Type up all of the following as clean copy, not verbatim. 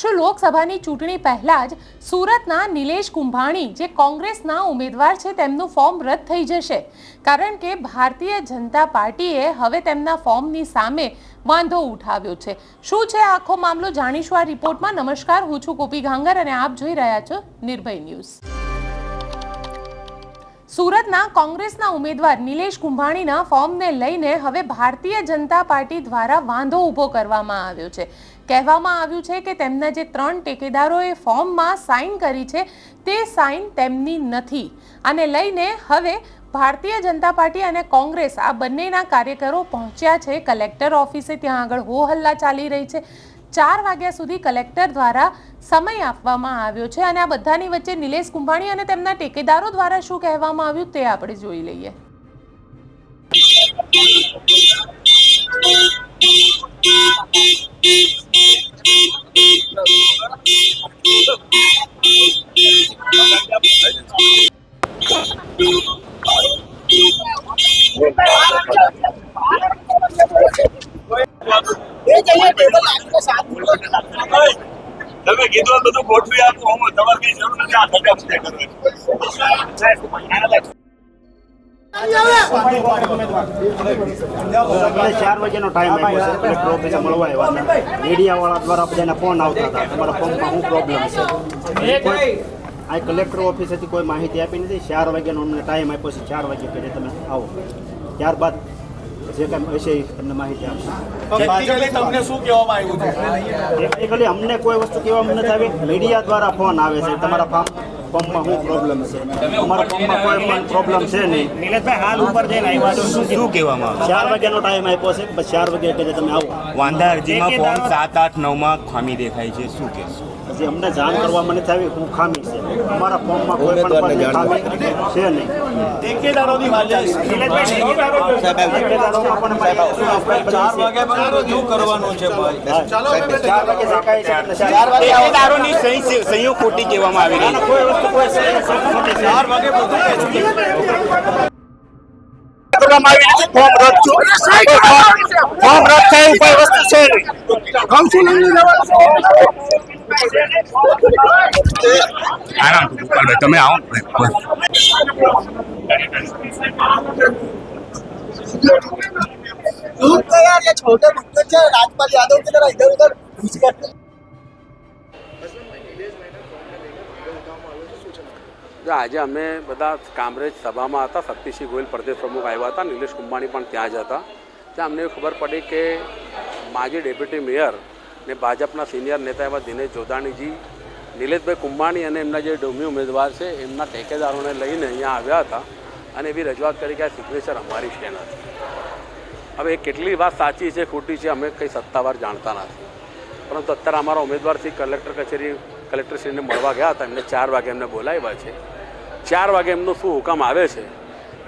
મિત્રો, લોકસભાની ચૂંટણી પહેલા જ સુરતના નિલેશ કુંભાણી જે કોંગ્રેસના ઉમેદવાર છે તેમનું ફોર્મ રદ થઈ જશે, કારણ કે ભારતીય જનતા પાર્ટીએ હવે તેમના ફોર્મની સામે વાંધો ઉઠાવ્યો છે। શું છે આખો મામલો જાણીશું આ રિપોર્ટમાં। નમસ્કાર, હું છું ગોપી ગાંગર અને આપ જોઈ રહ્યા છો નિર્ભય ન્યૂઝ। સુરતના કોંગ્રેસના ઉમેદવાર નિલેશ કુંભાણીના ફોર્મને લઈને હવે ભારતીય જનતા પાર્ટી દ્વારા વાંધો ઊભો કરવામાં આવ્યો છે। કહેવામાં આવ્યું છે કે તેમના જે 3 ટેકેદારોએ ફોર્મમાં સાઇન કરી છે તે સાઇન તેમની નથી। આને લઈને હવે ભારતીય જનતા પાર્ટી અને કોંગ્રેસ આ બંનેના કાર્યકરો પહોંચ્યા છે કલેક્ટર ઓફિસે। ત્યાં આગળ હો હલ્લા ચાલી રહી છે। 4 વાગ્યા સુધી કલેક્ટર દ્વારા સમય આપવામાં આવ્યો છે અને આ બધાની વચ્ચે નિલેશ કુંભાણી અને તેમના ટેકેદારો દ્વારા શું કહેવામાં આવ્યું તે આપણે જોઈ લઈએ। તમે કીધું બધું ગોઠવી આપું, હું તમારે કઈ જરૂર નથી આ ધક્કા મુક્કા કરવાની। 4 વાગ્યાનો ટાઈમ આપ્યો છે, કલેક્ટર ઓફિસે મળવા આવ્યા હતા। મીડિયાવાળા દ્વારા બધાને ફોન આવતા હતા, તમારા ફોર્મમાં શું પ્રોબ્લેમ છે। આ કલેક્ટર ઓફિસેથી કોઈ માહિતી આપી નથી। 4 વાગ્યાનો અમને ટાઈમ આપ્યો છે, 4 વાગ્યા પહેલાં તમે આવો, ત્યારબાદ જે કાંઈ હશે એ તમને માહિતી આપશે। તમને શું કહેવામાં આવ્યું છે? ખાલી અમને કોઈ વસ્તુ કહેવામાં નથી આવી, મીડિયા દ્વારા ફોન આવે છે તમારા ફોર્મમાં શું પ્રોબ્લેમ છે। અમારા ફોર્મમાં કોઈ પણ પ્રોબ્લેમ છે નહીં। નિલેશભાઈ હાલ ઉપર જઈને આવ્યા તો શું કહેવામાં આવે? 4 વાગ્યાનો ટાઈમ આપ્યો છે, બસ 4 વાગ્યા કહે તમે આવો। વાંધા અરજીમાં ફોર્મ 7, 8, 9માં ખામી દેખાય છે, શું કહેશો? હજી અમને જાણ કરવામાં નથી આવી શું ખામી છે। અમારા ફોર્મમાં કોઈ પણ ખામી છે નહીં। ઠેકેદારોની વાત છે, ઠેકેદારોમાં પણ 4 વાગ્યા પછી રજૂ કરવાનું છે ભાઈ। ચાલો 4 વાગે દેખાય છે એટલે 4 વાગે ઠેકેદારોની સહી ખોટી કહેવામાં આવી રહી છે। કોઈ વસ્તુ કોઈ 4 વાગે બધું કરવામાં આવી નથી। ફોર્મ રદ થાય કોઈ વસ્તુ છે નહીં। આરામ ગોપાલભાઈ, તમે આવો। ये छोटे मुद्दे से राजपाल यादव की तरह इधर उधर घुस करते। આજે અમે બધા કામરેજ સભામાં હતા। શક્તિસિંહ ગોહિલ પ્રદેશ પ્રમુખ આવ્યા હતા, નિલેશ કુંભાણી પણ ત્યાં જ હતા। ત્યાં અમને ખબર પડી કે માજી ડેપ્યુટી મેયર ને ભાજપના સિનિયર નેતા એવા દિનેશ જોધાણીજી નિલેશભાઈ કુંભાણી અને એમના જે ડોમી ઉમેદવાર છે એમના ટેકેદારોને લઈને અહીંયા આવ્યા હતા અને એવી રજૂઆત કરી કે આ સિગ્નેચર અમારી છે નથી। હવે એ કેટલી વાત સાચી છે ખોટી છે અમે કંઈ સત્તાવાર જાણતા નથી, પરંતુ અત્યારે અમારા ઉમેદવારશ્રી કલેક્ટરશ્રીને મળવા ગયા હતા। એમને 4 વાગે એમને બોલાવ્યા છે। 4 વાગે એમનો શું હુકમ આવે છે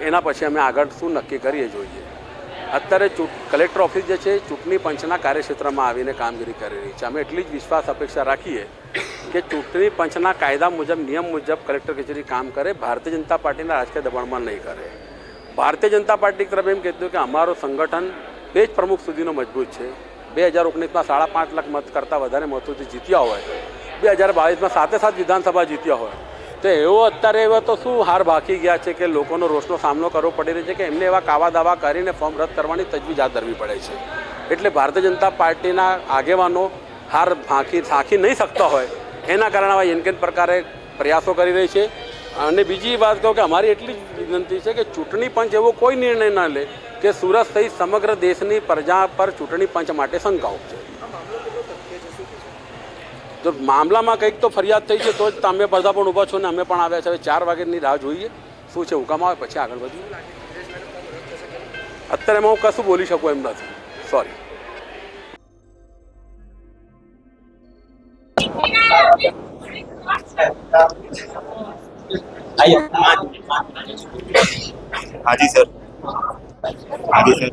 એના પછી અમે આગળ શું નક્કી કરીએ જોઈએ। અત્યારે કલેક્ટર ઓફિસ જે છે ચૂંટણી પંચના કાર્યક્ષેત્રમાં આવીને કામગીરી કરી રહી છે। અમે એટલી જ વિશ્વાસ અપેક્ષા રાખીએ કે ચૂંટણી પંચના કાયદા મુજબ નિયમ મુજબ કલેક્ટર કચેરી કામ કરે, ભારતીય જનતા પાર્ટીના રાજકીય દબાણમાં નહીં કરે। ભારતીય જનતા પાર્ટી તરફ એમ કહેતું કે અમારું સંગઠન પેજ પ્રમુખ સુધીનો મજબૂત છે। 2019માં 5.5 લાખ મત કરતાં વધારે મતોથી જીત્યા હોય, 2022માં 7 વિધાનસભા જીત્યા હોય, તો એવો અત્યારે એવા તો શું હાર ભાગી ગયા છે કે લોકોનો રોષનો સામનો કરવો પડી રહ્યો છે કે એમને એવા કાવા દાવા કરીને ફોર્મ રદ કરવાની તજવીજ હાથ ધરવી પડે છે। એટલે ભારતીય જનતા પાર્ટીના આગેવાનો હાર સાંખી નહીં શકતા હોય એના કારણે આવા એનકેન પ્રકારે પ્રયાસો કરી રહી છે। અને બીજી વાત કહું કે અમારી એટલી જ વિનંતી છે કે ચૂંટણી પંચ એવો કોઈ નિર્ણય ન લે કે સુરત સહિત સમગ્ર દેશની પ્રજા પર ચૂંટણી પંચ માટે શંકાઓ છે। જો મામલામાં કંઈક તો ફરિયાદ થઈ છે તો જ તમે બધા પણ ઊભા છો ને અમે પણ આવ્યા છે। હવે 4 વાગ્યાની રાહ જોઈએ શું છે હુકમ આવે પછી આગળ વધીએ। અત્યારે હું કશું બોલી શકું એમ નથી, સોરી। હાજી સર, હાજી સર।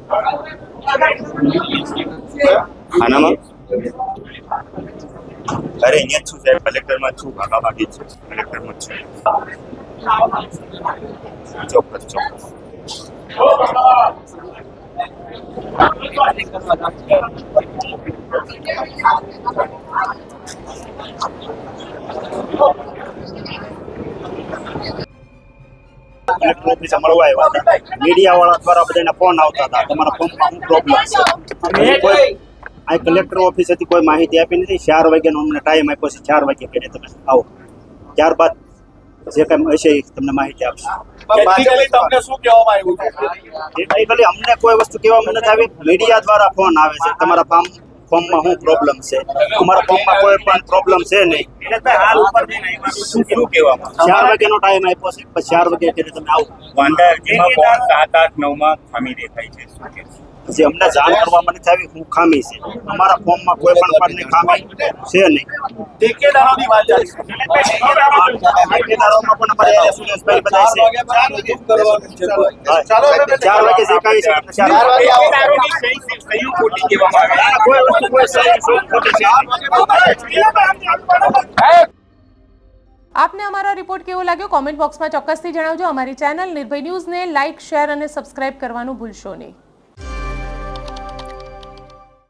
આનામાં અરે અહીંયા જ છું સાહેબ, કલેક્ટરમાં જ છું, ભાગાભાગી જ છે, કલેક્ટરમાં જ છું। ચોક્કસ ચોક્કસ। કલેક્ટર ઓફિસે મળવા આવ્યા હતા. મીડિયા વાળા દ્વારા બધાને ફોન આવતા હતા તમારા ફોર્મમાં શું પ્રોબ્લેમ છે. કોઈ આ કલેક્ટર ઓફિસેથી કોઈ માહિતી આપી નથી. 4 વાગ્યાનો અમને ટાઈમ આપ્યો છે. 4 વાગ્યે ઘરે તમે આવો, ત્યારબાદ જે કંઈ હશે એ તમને માહિતી આપશે. ટેકનિકલી તમને શું કહેવામાં આવ્યું છે? ટેકનિકલી અમને કોઈ વસ્તુ કહેવામાં નથી આવી. મીડિયા દ્વારા ફોન આવે છે તમારા ફોર્મમાં શું પ્રોબ્લેમ છે. અમારા ફોર્મમાં કોઈ પણ પ્રોબ્લેમ છે નહીં. હાલ ઉપર શું કહેવામાં 4 વાગ્યાનો ટાઈમ આપ્યો છે. પછી 4 વાગ્યે ઘરે તમે આવો. વાંધા અરજીમાં ફોર્મ 7, 8, 9 માં ખામી દેખાય છે. શું કે જે અમને જાણ કરવામાં નથી આવી શું ખામી છે. અમારા ફોર્મમાં કોઈ પણ પ્રકારની ખામી છે નહીં. ઠેકેદારોની વાત ચાલી છે. ઠેકેદારોમાં પણ અમારે સુરેશભાઈ બધા છે. હા, 4 વાગે જે કાંઈ છે તમને 4 વાગે ઠેકેદારોની સહી ખોટી કહેવામાં આવે કોઈ વસ્તુ કોઈ સહી ખોટી છે નહીં. આપને અમારો રિપોર્ટ કેવો લાગ્યો કોમેન્ટ બોક્સમાં ચોક્કસથી જણાવજો. અમારી ચેનલ નિર્ભય ન્યૂઝને લાઇક, શેર અને સબસ્ક્રાઇબ કરવાનું ભૂલશો નહીં.